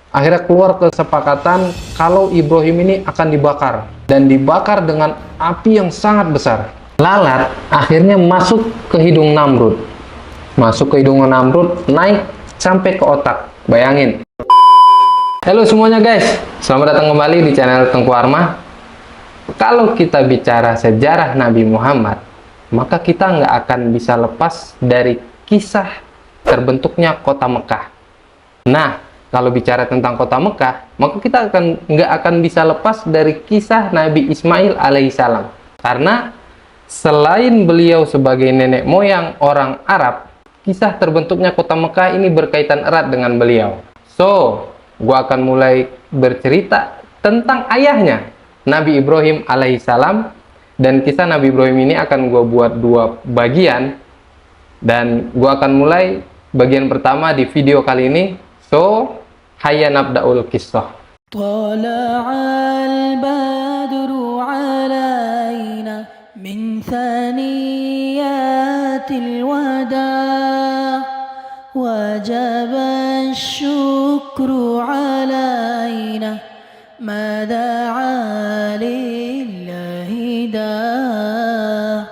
Akhirnya keluar kesepakatan kalau Ibrahim ini akan dibakar, dan dibakar dengan api yang sangat besar. Lalat akhirnya masuk ke hidung Namrud. Masuk ke hidung Namrud, naik sampai ke otak. Bayangin. Halo semuanya guys, selamat datang kembali di channel Tengku Arma. Kalau kita bicara sejarah Nabi Muhammad, maka kita nggak akan bisa lepas dari kisah terbentuknya kota Mekah. Nah, kalau bicara tentang kota Mekah, maka kita nggak akan bisa lepas dari kisah Nabi Ismail alaihissalam. Karena selain beliau sebagai nenek moyang orang Arab, kisah terbentuknya kota Mekah ini berkaitan erat dengan beliau. So, gua akan mulai bercerita tentang ayahnya, Nabi Ibrahim alaihissalam. Dan kisah Nabi Ibrahim ini akan gua buat dua bagian. Dan gua akan mulai bagian pertama di video kali ini. So, hayya nabda'ul qissah. Tala'al badru alaina min thaniyatil wada' wajaba syukru alaina ma da'a lillahi da'.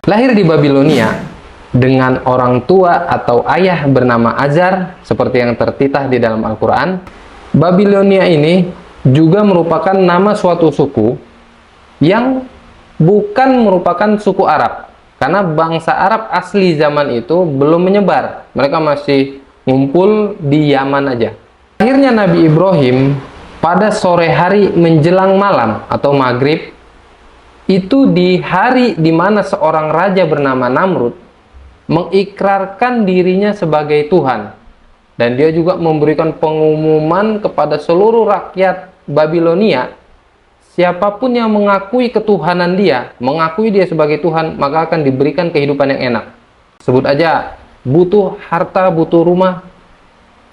Lahir di Babilonia dengan orang tua atau ayah bernama Azar, seperti yang tertitah di dalam Al-Quran. Babilonia ini juga merupakan nama suatu suku yang bukan merupakan suku Arab, karena bangsa Arab asli zaman itu belum menyebar. Mereka masih ngumpul di Yaman aja. Akhirnya Nabi Ibrahim pada sore hari menjelang malam atau maghrib, itu di hari di mana seorang raja bernama Namrud mengikrarkan dirinya sebagai Tuhan, dan dia juga memberikan pengumuman kepada seluruh rakyat Babilonia, siapapun yang mengakui ketuhanan dia, mengakui dia sebagai Tuhan, maka akan diberikan kehidupan yang enak. Sebut aja, butuh harta, butuh rumah,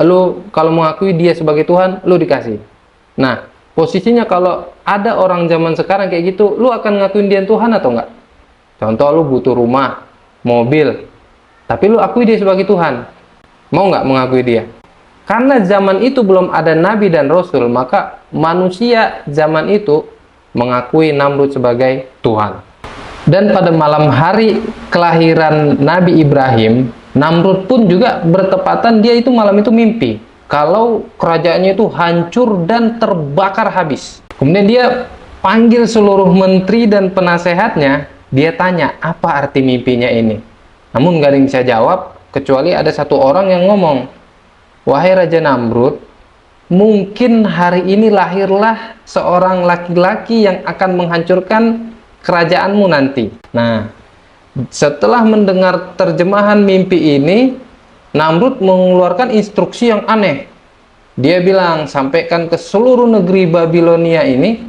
lu kalau mengakui dia sebagai Tuhan, lu dikasih. Nah, posisinya kalau ada orang zaman sekarang kayak gitu, lu akan ngakuin dia Tuhan atau enggak? Contoh, lu butuh rumah, mobil, tapi lu akui dia sebagai Tuhan. Mau nggak mengakui dia? Karena zaman itu belum ada Nabi dan Rasul, maka manusia zaman itu mengakui Namrud sebagai Tuhan. Dan pada malam hari kelahiran Nabi Ibrahim, Namrud pun juga bertepatan, dia itu malam itu mimpi kalau kerajaannya itu hancur dan terbakar habis. Kemudian dia panggil seluruh menteri dan penasehatnya, dia tanya apa arti mimpinya ini. Namun nggak ada yang bisa jawab, kecuali ada satu orang yang ngomong, wahai Raja Namrud, mungkin hari ini lahirlah seorang laki-laki yang akan menghancurkan kerajaanmu nanti. Nah, setelah mendengar terjemahan mimpi ini, Namrud mengeluarkan instruksi yang aneh. Dia bilang, sampaikan ke seluruh negeri Babilonia ini,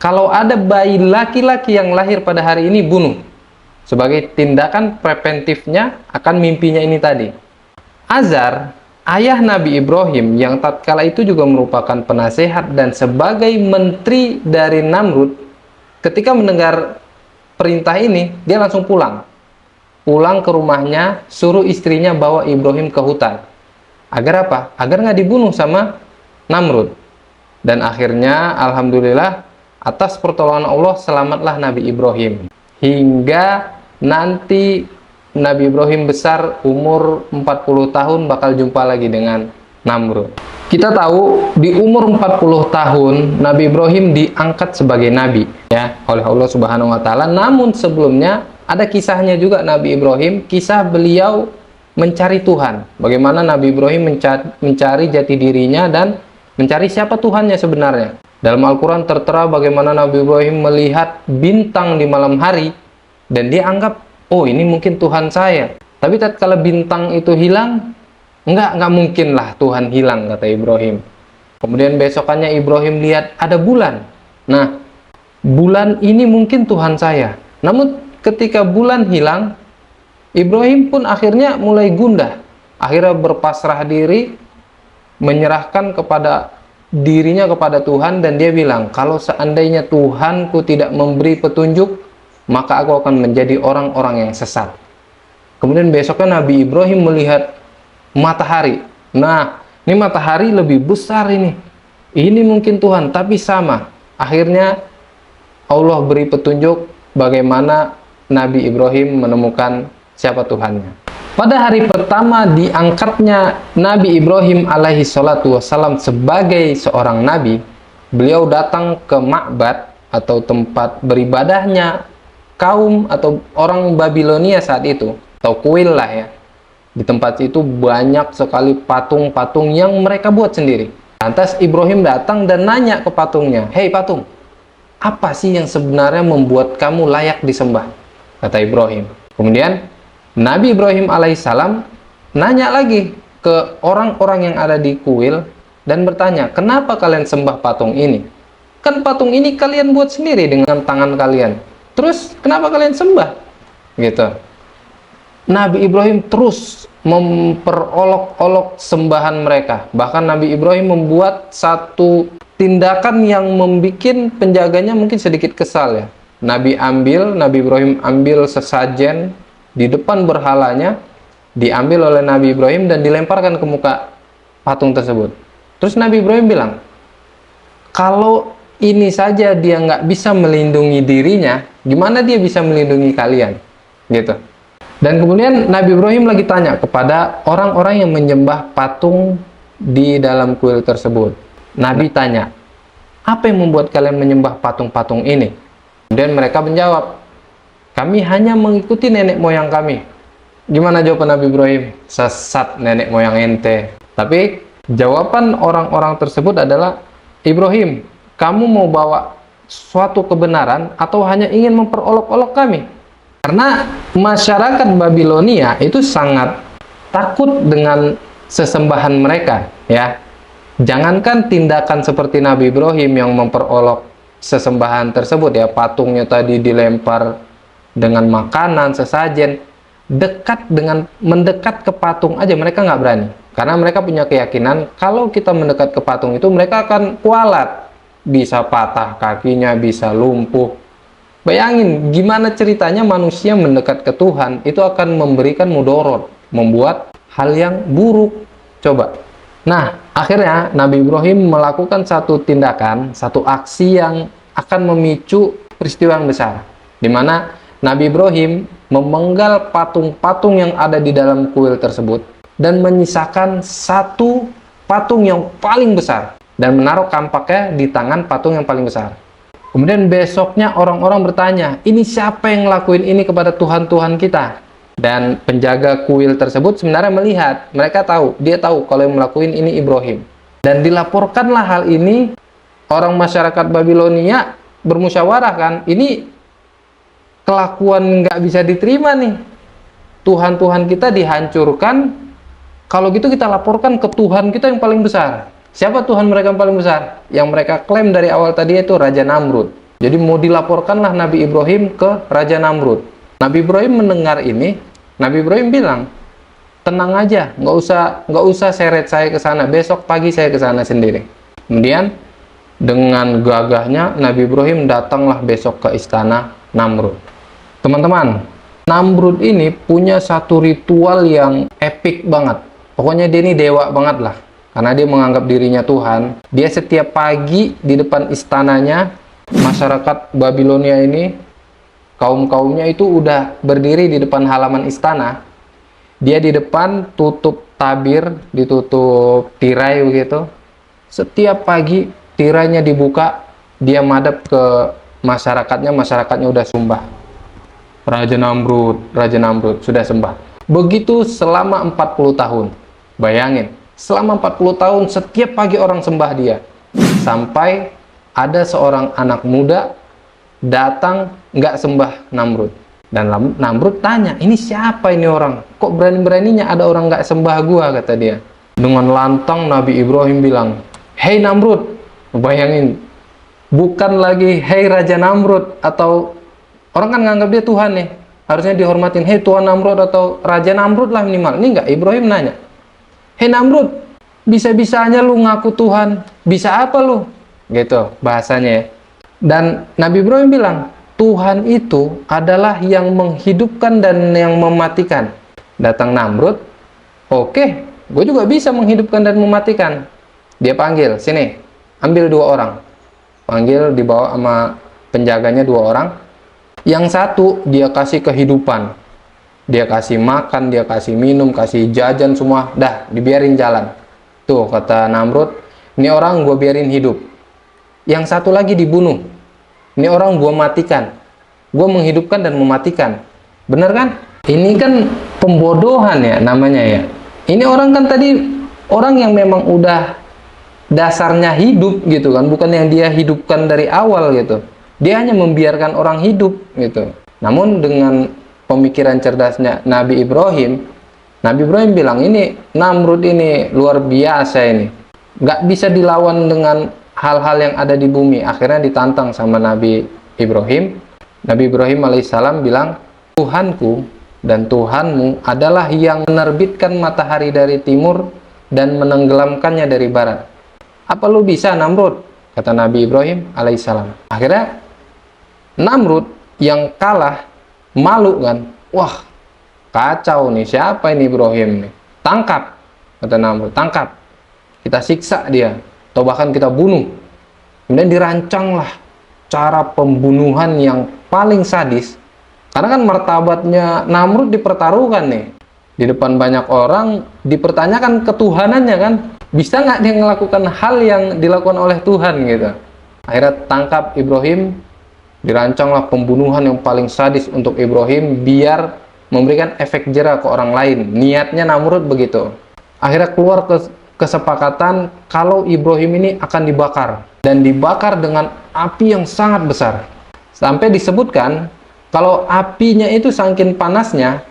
kalau ada bayi laki-laki yang lahir pada hari ini, bunuh. Sebagai tindakan preventifnya akan mimpinya ini tadi. Azar, ayah Nabi Ibrahim yang tatkala itu juga merupakan penasehat dan sebagai menteri dari Namrud, ketika mendengar perintah ini, dia langsung pulang. Pulang ke rumahnya, suruh istrinya bawa Ibrahim ke hutan. Agar apa? Agar nggak dibunuh sama Namrud. Dan akhirnya, alhamdulillah, atas pertolongan Allah, selamatlah Nabi Ibrahim. Hingga nanti Nabi Ibrahim besar, umur 40 tahun bakal jumpa lagi dengan Namrud. Kita tahu di umur 40 tahun Nabi Ibrahim diangkat sebagai nabi ya oleh Allah Subhanahu wa taala. Namun sebelumnya ada kisahnya juga Nabi Ibrahim, kisah beliau mencari Tuhan. Bagaimana Nabi Ibrahim mencari jati dirinya dan mencari siapa Tuhannya sebenarnya. Dalam Al-Quran tertera bagaimana Nabi Ibrahim melihat bintang di malam hari, dan dia anggap, oh ini mungkin Tuhan saya. Tapi tatkala bintang itu hilang, nggak mungkin lah Tuhan hilang, kata Ibrahim. Kemudian besokannya Ibrahim lihat ada bulan. Nah, bulan ini mungkin Tuhan saya. Namun ketika bulan hilang, Ibrahim pun akhirnya mulai gundah. Akhirnya berpasrah diri, menyerahkan kepada dirinya kepada Tuhan, dan dia bilang, kalau seandainya Tuhanku tidak memberi petunjuk, maka aku akan menjadi orang-orang yang sesat. Kemudian besoknya Nabi Ibrahim melihat matahari. Nah, Ini matahari lebih besar ini. Ini mungkin Tuhan, tapi sama. Akhirnya Allah beri petunjuk bagaimana Nabi Ibrahim menemukan siapa Tuhannya. Pada hari pertama diangkatnya Nabi Ibrahim alaihi salatu wassalam sebagai seorang nabi, beliau datang ke ma'bad atau tempat beribadahnya kaum atau orang Babilonia saat itu, atau kuil lah ya. Di tempat itu banyak sekali patung-patung yang mereka buat sendiri. Lantas Ibrahim datang dan nanya ke patungnya, "Hei patung, apa sih yang sebenarnya membuat kamu layak disembah?" Kata Ibrahim. Kemudian Nabi Ibrahim alaihissalam nanya lagi ke orang-orang yang ada di kuil dan bertanya, "Kenapa kalian sembah patung ini? Kan patung ini kalian buat sendiri dengan tangan kalian. Terus kenapa kalian sembah?" Gitu. Nabi Ibrahim terus memperolok-olok sembahan mereka. Bahkan Nabi Ibrahim membuat satu tindakan yang membuat penjaganya mungkin sedikit kesal ya. Nabi Ibrahim ambil sesajen di depan berhalanya, diambil oleh Nabi Ibrahim dan dilemparkan ke muka patung tersebut. Terus Nabi Ibrahim bilang, kalau ini saja dia nggak bisa melindungi dirinya, gimana dia bisa melindungi kalian? Gitu. Dan kemudian Nabi Ibrahim lagi tanya kepada orang-orang yang menyembah patung di dalam kuil tersebut. Nabi tanya, "Apa yang membuat kalian menyembah patung-patung ini?" Kemudian mereka menjawab, "Kami hanya mengikuti nenek moyang kami." Gimana jawaban Nabi Ibrahim? Sesat nenek moyang ente. Tapi jawaban orang-orang tersebut adalah, "Ibrahim, kamu mau bawa suatu kebenaran atau hanya ingin memperolok-olok kami?" Karena masyarakat Babilonia itu sangat takut dengan sesembahan mereka, ya. Jangankan tindakan seperti Nabi Ibrahim yang memperolok sesembahan tersebut, ya, patungnya tadi dilempar dengan makanan, sesajen, mendekat ke patung aja mereka nggak berani. Karena mereka punya keyakinan kalau kita mendekat ke patung itu mereka akan kualat, bisa patah kakinya, bisa lumpuh. Bayangin gimana ceritanya manusia mendekat ke Tuhan itu akan memberikan mudorot, membuat hal yang buruk. Coba. Nah, akhirnya Nabi Ibrahim melakukan satu tindakan, satu aksi yang akan memicu peristiwa yang besar, di mana Nabi Ibrahim memenggal patung-patung yang ada di dalam kuil tersebut dan menyisakan satu patung yang paling besar dan menaruh kampaknya di tangan patung yang paling besar. Kemudian besoknya orang-orang bertanya, "Ini siapa yang ngelakuin ini kepada Tuhan-Tuhan kita?" Dan penjaga kuil tersebut sebenarnya melihat, dia tahu kalau yang melakuin ini Ibrahim. Dan dilaporkanlah hal ini, orang masyarakat Babilonia bermusyawarah kan, ini kelakuan nggak bisa diterima nih. Tuhan-Tuhan kita dihancurkan, kalau gitu kita laporkan ke Tuhan kita yang paling besar. Siapa Tuhan mereka yang paling besar? Yang mereka klaim dari awal tadi itu Raja Namrud. Jadi mau dilaporkanlah Nabi Ibrahim ke Raja Namrud. Nabi Ibrahim mendengar ini, Nabi Ibrahim bilang, "Tenang aja, nggak usah seret saya ke sana. Besok pagi saya ke sana sendiri." Kemudian dengan gagahnya Nabi Ibrahim datanglah besok ke istana Namrud. Teman-teman, Namrud ini punya satu ritual yang epik banget. Pokoknya dia ini dewa banget lah. Karena dia menganggap dirinya Tuhan. Dia setiap pagi di depan istananya, masyarakat Babilonia ini, kaum-kaumnya itu udah berdiri di depan halaman istana. Dia di depan tutup tabir, ditutup tirai begitu. Setiap pagi tirainya dibuka, dia madep ke masyarakatnya udah sembah. Raja Namrud sudah sembah. Begitu selama 40 tahun. Bayangin, selama 40 tahun setiap pagi orang sembah dia. Sampai ada seorang anak muda datang nggak sembah Namrud. Dan Namrud tanya, "Ini siapa ini orang? Kok berani-beraninya ada orang nggak sembah gua?" kata dia. Dengan lantang Nabi Ibrahim bilang, "Hei Namrud." Bayangin, bukan lagi "Hei Raja Namrud," atau orang kan nganggap dia Tuhan nih, harusnya dihormatin, "Hei Tuan Namrud," atau Raja Namrud lah minimal. Ini enggak, Ibrahim nanya, "Hei Namrud, bisa-bisanya lu ngaku Tuhan, bisa apa lu?" Gitu bahasanya ya. Dan Nabi Ibrahim bilang, Tuhan itu adalah yang menghidupkan dan yang mematikan. Datang Namrud, "Oke, gue juga bisa menghidupkan dan mematikan. Dia panggil, sini, ambil 2 orang. Panggil, dibawa sama penjaganya 2 orang. Yang satu dia kasih kehidupan, dia kasih makan, dia kasih minum, kasih jajan semua, dah dibiarin jalan. Tuh kata Namrud, ini orang gue biarin hidup. Yang satu lagi dibunuh, ini orang gue matikan, gue menghidupkan dan mematikan. Bener kan? Ini kan pembodohan ya namanya ya. Ini orang kan tadi orang yang memang udah dasarnya hidup gitu kan, bukan yang dia hidupkan dari awal gitu. Dia hanya membiarkan orang hidup gitu. Namun dengan pemikiran cerdasnya Nabi Ibrahim bilang, ini Namrud ini luar biasa ini, nggak bisa dilawan dengan hal-hal yang ada di bumi. Akhirnya ditantang sama Nabi Ibrahim. Nabi Ibrahim alaihissalam bilang, Tuhanku dan Tuhanmu adalah yang menerbitkan matahari dari timur dan menenggelamkannya dari barat. Apa lu bisa, Namrud? Kata Nabi Ibrahim alaihissalam. Akhirnya Namrud yang kalah malu kan. Wah, kacau nih, siapa ini Ibrahim nih? Tangkap, kata Namrud, tangkap. Kita siksa dia, atau bahkan kita bunuh. Kemudian dirancanglah cara pembunuhan yang paling sadis. Karena kan martabatnya Namrud dipertaruhkan nih. Di depan banyak orang, dipertanyakan ketuhanannya kan. Bisa nggak dia melakukan hal yang dilakukan oleh Tuhan gitu. Akhirnya tangkap Ibrahim, dirancanglah pembunuhan yang paling sadis untuk Ibrahim biar memberikan efek jera ke orang lain. Niatnya Namrud begitu. Akhirnya keluar kesepakatan kalau Ibrahim ini akan dibakar. Dan dibakar dengan api yang sangat besar. Sampai disebutkan, kalau apinya itu saking panasnya,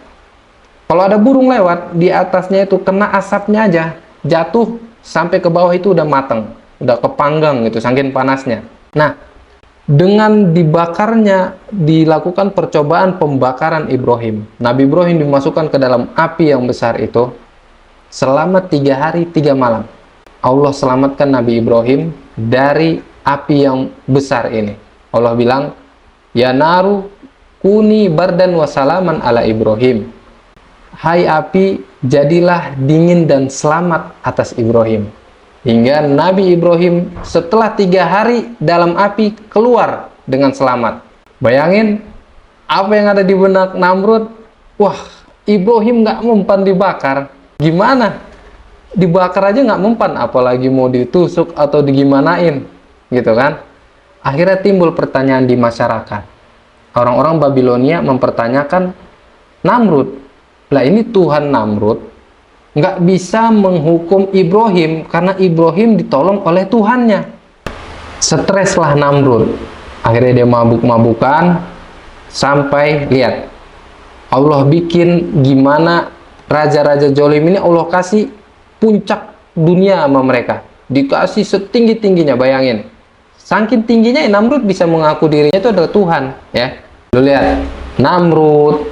kalau ada burung lewat, di atasnya itu kena asapnya aja, jatuh sampai ke bawah itu udah mateng, udah kepanggang gitu, saking panasnya. Nah, dengan dibakarnya dilakukan percobaan pembakaran Ibrahim. Nabi Ibrahim dimasukkan ke dalam api yang besar itu selama 3 hari 3 malam. Allah selamatkan Nabi Ibrahim dari api yang besar ini. Allah bilang, ya naru kuni bardan wasalaman ala Ibrahim. Hai api, jadilah dingin dan selamat atas Ibrahim. Hingga Nabi Ibrahim setelah 3 hari dalam api keluar dengan selamat. Bayangin apa yang ada di benak Namrud. Wah, Ibrahim nggak mempan dibakar. Gimana? Dibakar aja nggak mempan, apalagi mau ditusuk atau digimanain, gitu kan? Akhirnya timbul pertanyaan di masyarakat. Orang-orang Babilonia mempertanyakan, Namrud, lah ini Tuhan Namrud nggak bisa menghukum Ibrahim karena Ibrahim ditolong oleh Tuhannya. Streslah Namrud. Akhirnya dia mabuk-mabukan sampai lihat Allah bikin gimana raja-raja jolim ini. Allah kasih puncak dunia sama mereka, dikasih setinggi-tingginya. Bayangin, saking tingginya Namrud bisa mengaku dirinya itu adalah Tuhan ya. Lu lihat Namrud,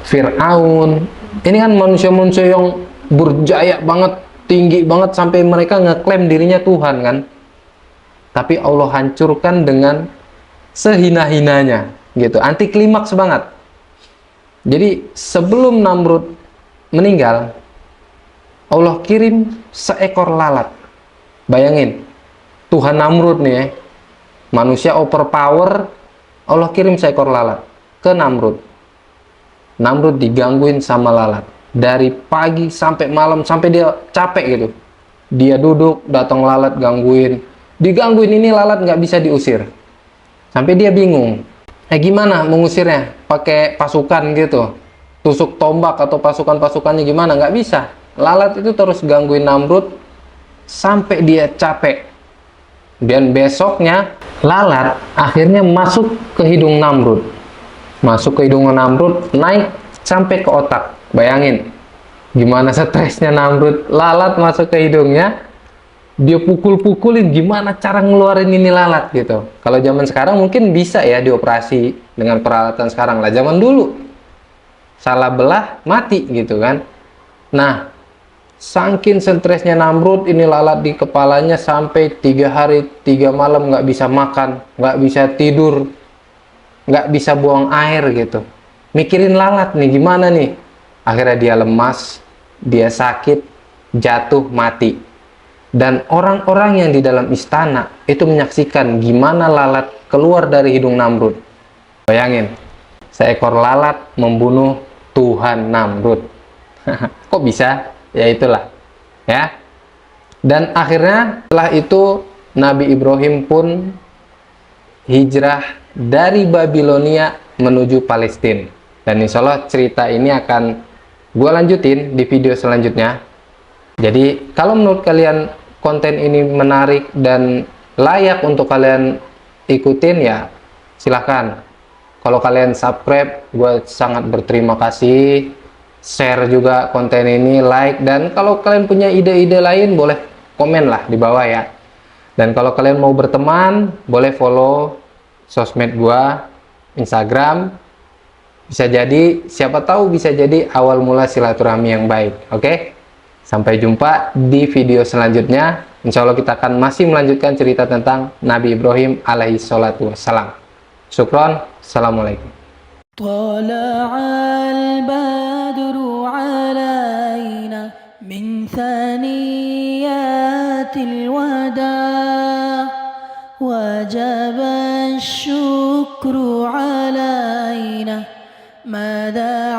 Fir'aun, ini kan manusia-manusia yang berjaya banget, tinggi banget, sampai mereka ngeklaim dirinya Tuhan kan. Tapi Allah hancurkan dengan sehina-hinanya gitu, anti klimaks banget. Jadi sebelum Namrud meninggal, Allah kirim seekor lalat. Bayangin, Tuhan Namrud nih ya, manusia overpower, Allah kirim seekor lalat ke Namrud. Namrud digangguin sama lalat dari pagi sampai malam, sampai dia capek gitu. Dia duduk, datang lalat gangguin, digangguin, ini lalat nggak bisa diusir. Sampai dia bingung, gimana mengusirnya? Pakai pasukan gitu, tusuk tombak atau pasukan-pasukannya gimana? Nggak bisa. Lalat itu terus gangguin Namrud sampai dia capek. Dan besoknya lalat akhirnya masuk ke hidung Namrud. Masuk ke hidung Namrud, naik sampai ke otak. Bayangin gimana stresnya Namrud. Lalat masuk ke hidungnya, dia pukul-pukulin, gimana cara ngeluarin ini lalat gitu. Kalau zaman sekarang mungkin bisa ya dioperasi dengan peralatan sekarang lah. Zaman dulu salah belah mati gitu kan. Nah, saking stresnya Namrud, ini lalat di kepalanya sampai 3 hari 3 malam nggak bisa makan, nggak bisa tidur, nggak bisa buang air gitu. Mikirin lalat nih, gimana nih? Akhirnya dia lemas, dia sakit, jatuh mati. Dan orang-orang yang di dalam istana itu menyaksikan gimana lalat keluar dari hidung Namrud. Bayangin, seekor lalat membunuh Tuhan Namrud. Kok bisa? Ya itulah. Ya. Dan akhirnya setelah itu Nabi Ibrahim pun hijrah dari Babilonia menuju Palestina. Dan insya Allah cerita ini akan gue lanjutin di video selanjutnya. Jadi kalau menurut kalian konten ini menarik dan layak untuk kalian ikutin, ya silahkan. Kalau kalian subscribe, gue sangat berterima kasih. Share juga konten ini, like, dan kalau kalian punya ide-ide lain boleh komen lah di bawah ya. Dan kalau kalian mau berteman, boleh follow sosmed gue, Instagram. Bisa jadi, siapa tahu bisa jadi awal mula silaturahmi yang baik. Oke? Sampai jumpa di video selanjutnya. Insya Allah kita akan masih melanjutkan cerita tentang Nabi Ibrahim alaihi salatu wassalam. Syukron. Assalamualaikum. طلع البدر علينا من ثنيات الوداع وجب الشكر علينا ما دعا